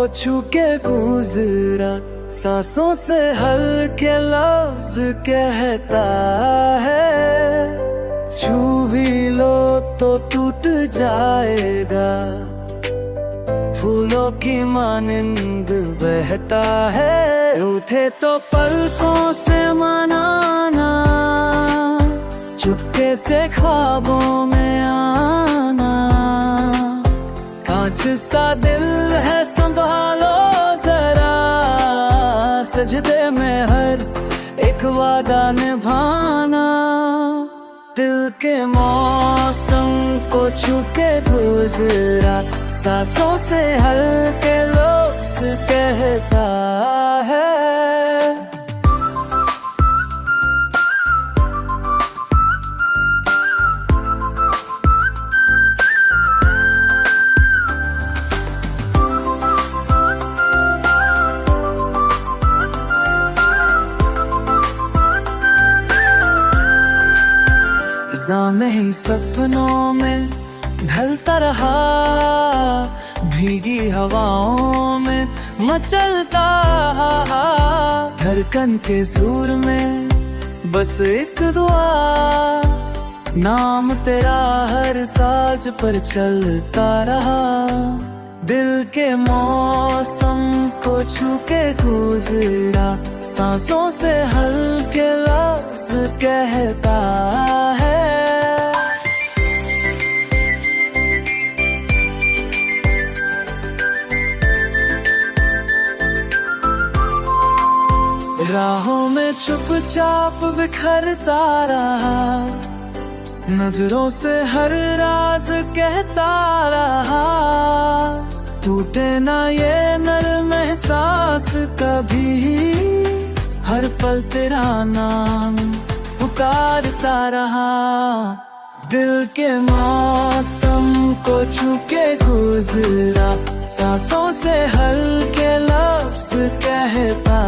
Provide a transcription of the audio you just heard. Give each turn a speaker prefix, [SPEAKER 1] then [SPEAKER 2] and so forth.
[SPEAKER 1] छू के गुजरा, सांसों से हल्के लफ्ज कहता है, छू भी लो तो टूट जाएगा, फूलों की मानिंद बहता है। उठे तो पलकों से मनाना, चुपके से ख्वाबों में आना, कांच सा दिल है संभालो जरा, सजदे में हर एक वादा निभाना। दिल के मौसम को छू के गुजरा, सांसों से हल्के लफ्ज कहता है। जामे ही सपनों में ढलता रहा, भीगी हवाओं में मचलता, धड़कन के सुर में बस एक दुआ, नाम तेरा हर साज पर चलता रहा। दिल के मौसम को छू के गुजरा, सांसों से हल्के लफ्ज कहता है। राहों में चुपचाप बिखरता रहा, नजरों से हर राज कहता रहा, टूटे ना ये नर्म एहसास कभी, हर पल तेरा नाम पुकारता रहा। दिल के मौसम को छू के गुजरा, सांसों से हल्के लफ्ज कहता